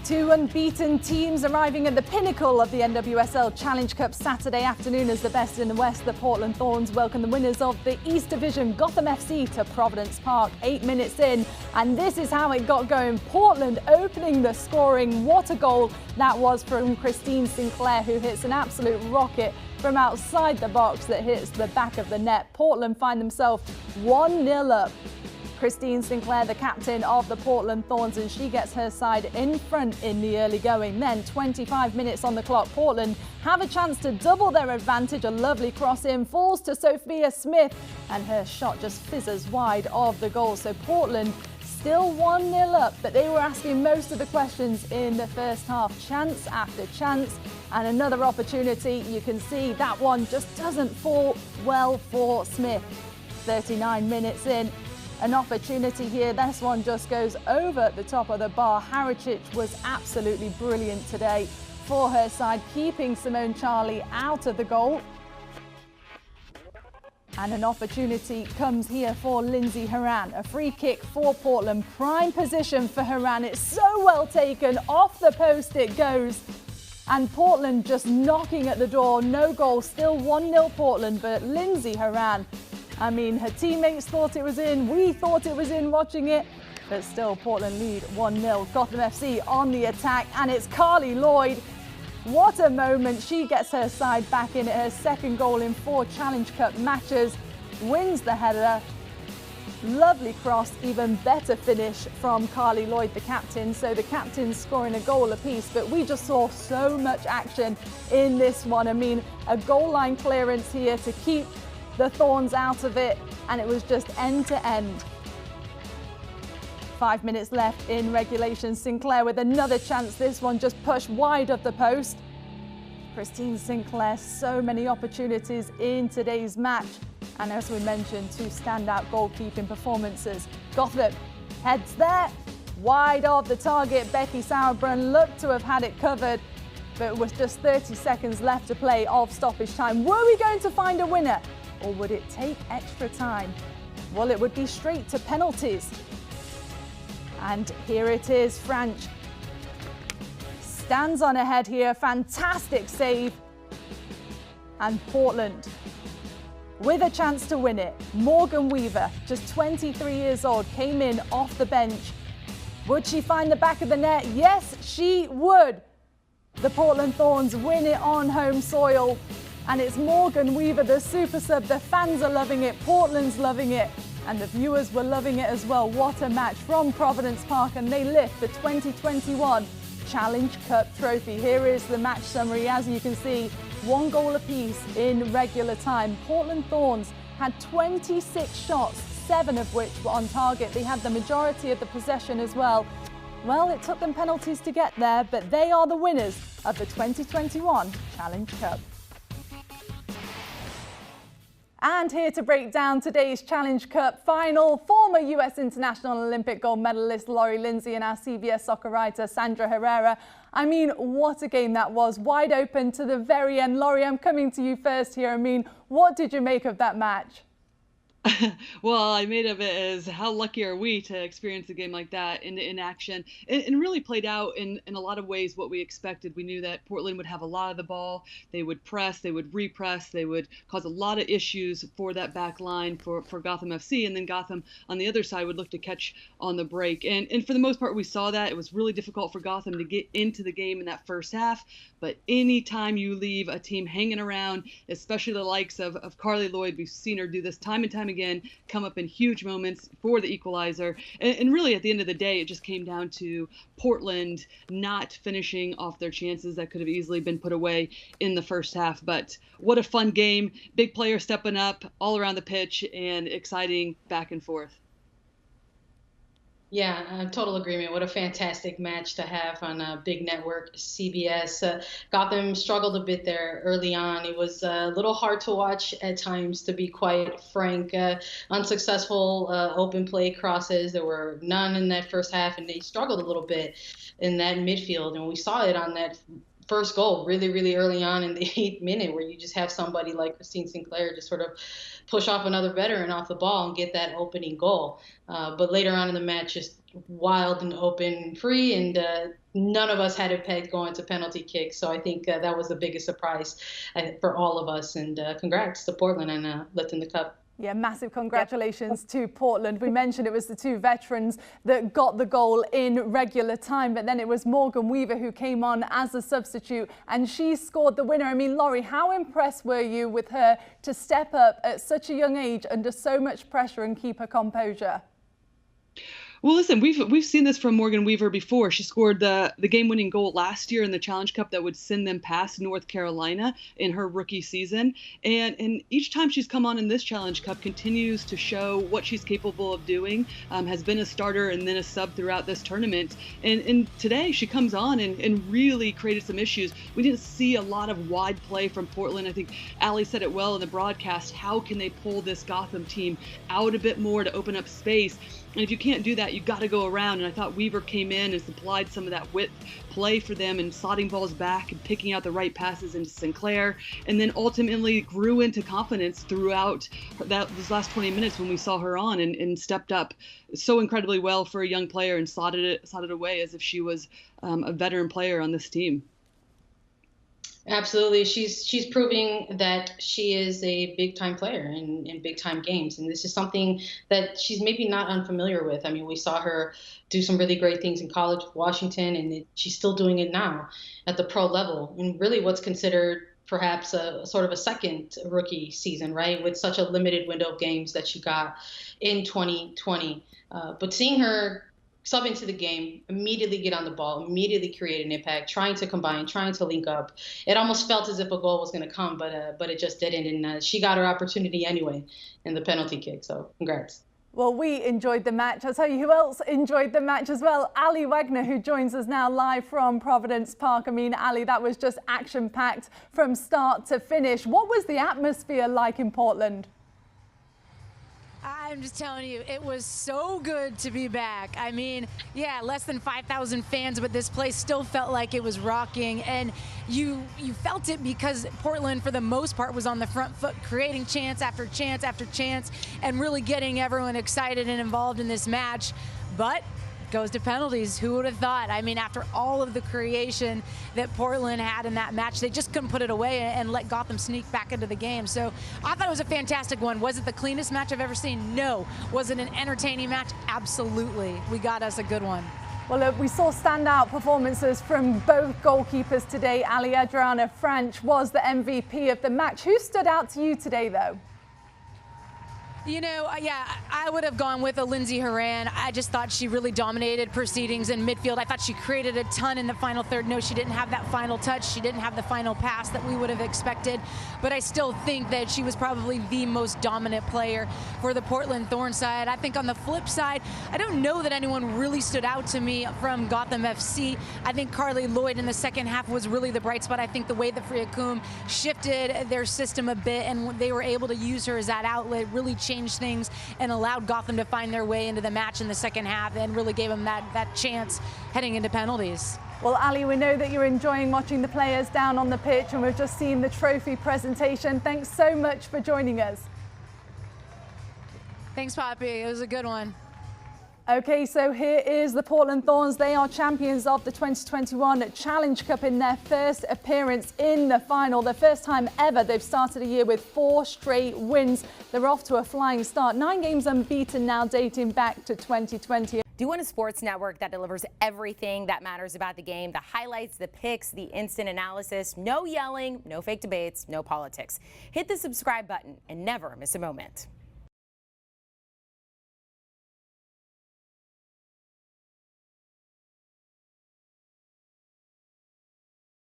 Two unbeaten teams arriving at the pinnacle of the NWSL Challenge Cup Saturday afternoon as the best in the West. The Portland Thorns welcome the winners of the East Division, Gotham FC, to Providence Park 8 minutes in. And this is how it got going. Portland opening the scoring. What a goal that was from Christine Sinclair, who hits an absolute rocket from outside the box that hits the back of the net. Portland find themselves 1-0 up. Christine Sinclair, the captain of the Portland Thorns, and she gets her side in front in the early going. Then 25 minutes on the clock. Portland have a chance to double their advantage. A lovely cross in falls to Sophia Smith, and her shot just fizzes wide of the goal. So Portland still 1-0 up, but they were asking most of the questions in the first half. Chance after chance, and another opportunity. You can see that one just doesn't fall well for Smith. 39 minutes in. An opportunity here. This one just goes over the top of the bar. Haricic was absolutely brilliant today for her side, keeping Simone Charlie out of the goal. And an opportunity comes here for Lindsay Horan. A free kick for Portland. Prime position for Horan. It's so well taken. Off the post it goes. And Portland just knocking at the door. No goal. Still 1-0 Portland. But Lindsay Horan, I mean, her teammates thought it was in. We thought it was in watching it. But still, Portland lead 1-0. Gotham FC on the attack. And it's Carly Lloyd. What a moment. She gets her side back in it. Her second goal in 4 Challenge Cup matches. Wins the header. Lovely cross. Even better finish from Carly Lloyd, the captain. So the captain's scoring a goal apiece. But we just saw so much action in this one. I mean, a goal line clearance here to keep the Thorns out of it, and it was just end to end. 5 minutes left in regulation. Sinclair with another chance. This one just pushed wide of the post. Christine Sinclair, so many opportunities in today's match. And as we mentioned, 2 standout goalkeeping performances. Gotham heads there, wide of the target. Becky Sauerbrunn looked to have had it covered, but with just 30 seconds left to play of stoppage time. Were we going to find a winner? Or would it take extra time? Well, it would be straight to penalties. And here it is. French stands on ahead here. Fantastic save. And Portland with a chance to win it. Morgan Weaver, just 23 years old, came in off the bench. Would she find the back of the net? Yes, she would. The Portland Thorns win it on home soil. And it's Morgan Weaver, the super sub. The fans are loving it. Portland's loving it. And the viewers were loving it as well. What a match from Providence Park. And they lift the 2021 Challenge Cup trophy. Here is the match summary. As you can see, 1 goal apiece in regular time. Portland Thorns had 26 shots, 7 of which were on target. They had the majority of the possession as well. Well, it took them penalties to get there, but they are the winners of the 2021 Challenge Cup. And here to break down today's Challenge Cup final, former US International and Olympic gold medalist Laurie Lindsay and our CBS soccer writer Sandra Herrera. I mean, what a game that was, wide open to the very end. Laurie, I'm coming to you first here. I mean, what did you make of that match? Well, I made of it as how lucky are we to experience a game like that in action, and really played out in a lot of ways what we expected. We knew that Portland would have a lot of the ball. They would press, they would repress, they would cause a lot of issues for that back line for Gotham FC, and then Gotham on the other side would look to catch on the break. And for the most part, we saw that. It was really difficult for Gotham to get into the game in that first half, but anytime you leave a team hanging around, especially the likes of Carly Lloyd, we've seen her do this time and time again, come up in huge moments for the equalizer. And really, at the end of the day, it just came down to Portland not finishing off their chances that could have easily been put away in the first half. But what a fun game. Big players stepping up all around the pitch and exciting back and forth. Yeah, total agreement. What a fantastic match to have on a big network, CBS. Gotham struggled a bit there early on. It was a little hard to watch at times, to be quite frank. Unsuccessful open play crosses. There were none in that first half, and they struggled a little bit in that midfield. And we saw it on that first goal really, really early on in the 8th minute, where you just have somebody like Christine Sinclair just sort of push off another veteran off the ball and get that opening goal. But later on in the match, just wild and open and free, and none of us had it pegged going to penalty kicks. So I think that was the biggest surprise for all of us. And congrats to Portland on lifting the cup. Yeah, massive congratulations to Portland. We mentioned it was the two veterans that got the goal in regular time, but then it was Morgan Weaver who came on as a substitute and she scored the winner. I mean, Laurie, how impressed were you with her to step up at such a young age under so much pressure and keep her composure? Well, listen, we've seen this from Morgan Weaver before. She scored the game-winning goal last year in the Challenge Cup that would send them past North Carolina in her rookie season. And each time she's come on in this Challenge Cup continues to show what she's capable of doing, has been a starter and then a sub throughout this tournament. And today she comes on and really created some issues. We didn't see a lot of wide play from Portland. I think Allie said it well in the broadcast. How can they pull this Gotham team out a bit more to open up space? And if you can't do that, you got to go around. And I thought Weaver came in and supplied some of that width play for them and slotting balls back and picking out the right passes into Sinclair. And then ultimately grew into confidence throughout those last 20 minutes when we saw her on and stepped up so incredibly well for a young player and slotted away as if she was a veteran player on this team. Absolutely. She's proving that she is a big-time player in big-time games. And this is something that she's maybe not unfamiliar with. I mean, we saw her do some really great things in college with Washington, and she's still doing it now at the pro level. And really what's considered perhaps a sort of a second rookie season, right, with such a limited window of games that she got in 2020. But seeing her sub into the game, immediately get on the ball, immediately create an impact, trying to combine, trying to link up. It almost felt as if a goal was going to come, but it just didn't. And she got her opportunity anyway in the penalty kick. So congrats. Well, we enjoyed the match. I'll tell you who else enjoyed the match as well. Ali Wagner, who joins us now live from Providence Park. I mean, Ali, that was just action-packed from start to finish. What was the atmosphere like in Portland? I'm just telling you, it was so good to be back. I mean, yeah, less than 5,000 fans, but this place still felt like it was rocking. And you felt it because Portland, for the most part, was on the front foot, creating chance after chance after chance, and really getting everyone excited and involved in this match. But goes to penalties. Who would have thought? I mean, after all of the creation that Portland had in that match, they just couldn't put it away and let Gotham sneak back into the game. So I thought it was a fantastic one. Was it the cleanest match I've ever seen? No. Was it an entertaining match? Absolutely. We got us a good one. Well, look, we saw standout performances from both goalkeepers today. Ali Adriana Franch was the MVP of the match. Who stood out to you today, though? You know, yeah, I would have gone with a Lindsey Horan. I just thought she really dominated proceedings in midfield. I thought she created a ton in the final third. No, she didn't have that final touch. She didn't have the final pass that we would have expected. But I still think that she was probably the most dominant player for the Portland Thorns side. I think on the flip side, I don't know that anyone really stood out to me from Gotham FC. I think Carly Lloyd in the second half was really the bright spot. I think the way that Freya Coombe shifted their system a bit and they were able to use her as that outlet really changed things and allowed Gotham to find their way into the match in the second half and really gave them that chance heading into penalties. Well, Ali, we know that you're enjoying watching the players down on the pitch, and we've just seen the trophy presentation. Thanks so much for joining us. Thanks, Poppy. It was a good one. Okay, so here is the Portland Thorns. They are champions of the 2021 Challenge Cup in their first appearance in the final. The first time ever they've started a year with 4 straight wins. They're off to a flying start. 9 games unbeaten now, dating back to 2020. Do you want a sports network that delivers everything that matters about the game? The highlights, the picks, the instant analysis, no yelling, no fake debates, no politics. Hit the subscribe button and never miss a moment.